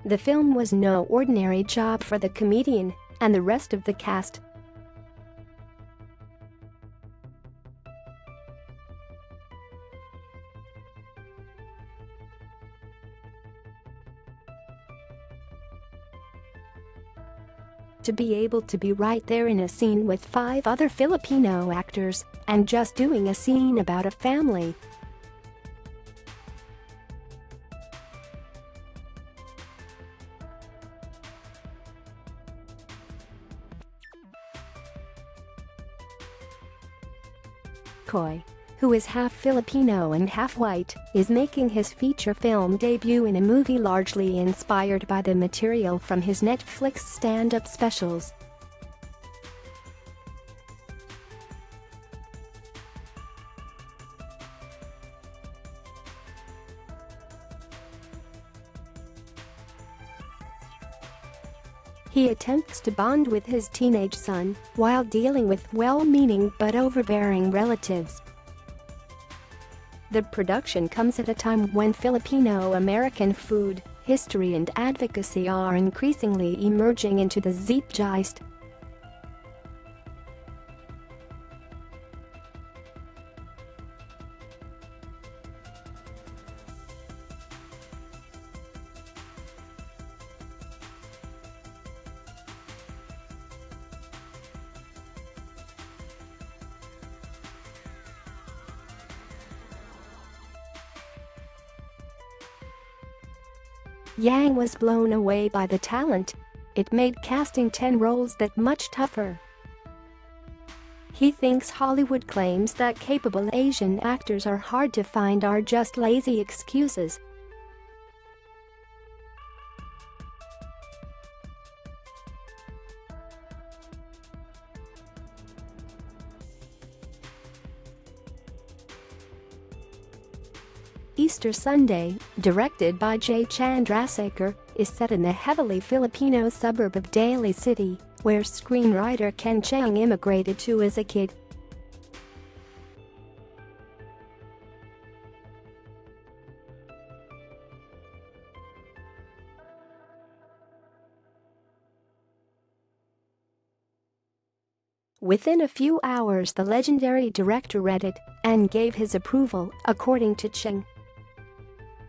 The film was no ordinary job for the comedian and the rest of the cast. To be able to be right there in a scene with 5 other Filipino actors and just doing a scene about a family. Koy, who is half Filipino and half white, is making his feature film debut in a movie largely inspired by the material from his Netflix stand-up specials. He attempts to bond with his teenage son while dealing with well-meaning but overbearing relatives. The production comes at a time when Filipino-American food, history and advocacy are increasingly emerging into the zeitgeist. Yang was blown away by the talent. It made casting 10 roles that much tougher. He thinks Hollywood claims that capable Asian actors are hard to find are just lazy excuses. Easter Sunday, directed by J. Chandrasekhar, is set in the heavily Filipino suburb of Daly City, where screenwriter Ken Chiang immigrated to as a kid. Within a few hours the legendary director read it and gave his approval, according to Chiang.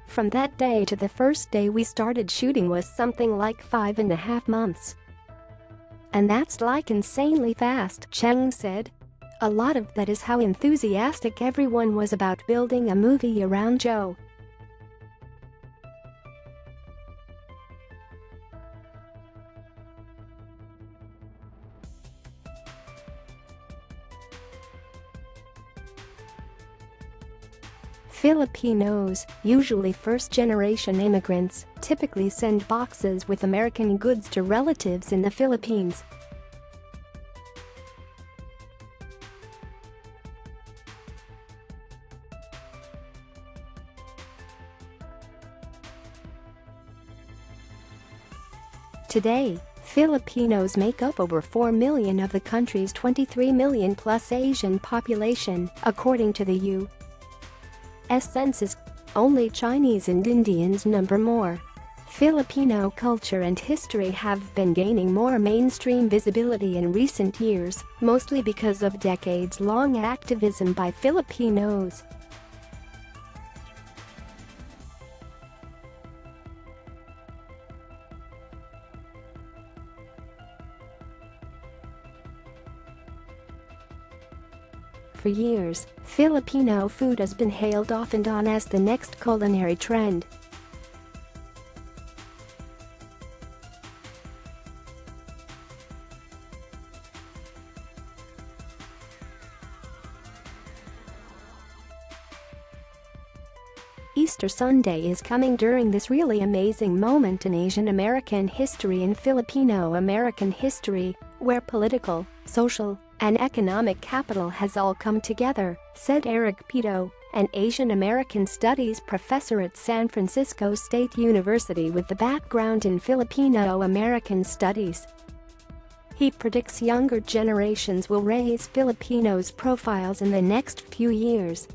From that day to the first day we started shooting was something like 5.5 months. And that's like insanely fast, Chiang said. A lot of that is how enthusiastic everyone was about building a movie around Joe. Filipinos, usually first-generation immigrants, typically send boxes with American goods to relatives in the Philippines. Today, Filipinos make up over 4 million of the country's 23 million plus Asian population, according to the U.S. Census. Only Chinese and Indians number more. Filipino culture and history have been gaining more mainstream visibility in recent years, mostly because of decades-long activism by Filipinos. For years, Filipino food has been hailed off and on as the next culinary trend. Easter Sunday is coming during this really amazing moment in Asian American history and Filipino American history, where political, social, and economic capital has all come together, said Eric Pito, an Asian American Studies professor at San Francisco State University with a background in Filipino American Studies. He predicts younger generations will raise Filipinos' profiles in the next few years.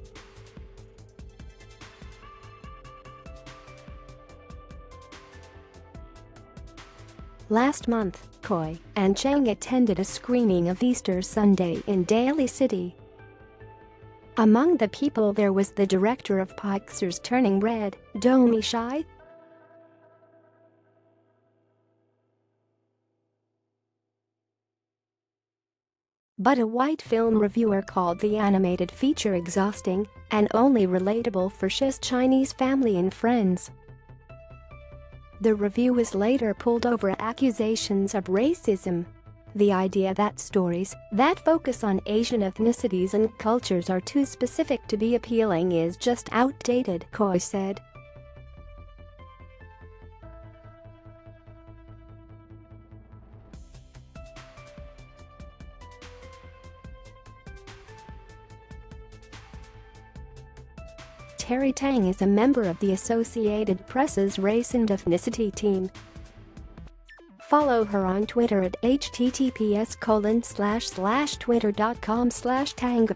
Last month, Koi and Chang attended a screening of Easter Sunday in Daly City. Among the people there was the director of Pixar's Turning Red, Domi Shai. But a white film reviewer called the animated feature exhausting and only relatable for his Chinese family and friends. The review was later pulled over accusations of racism. The idea that stories that focus on Asian ethnicities and cultures are too specific to be appealing is just outdated, Koi said. Terry Tang is a member of the Associated Press's Race and Ethnicity team. Follow her on Twitter at https://twitter.com/tang.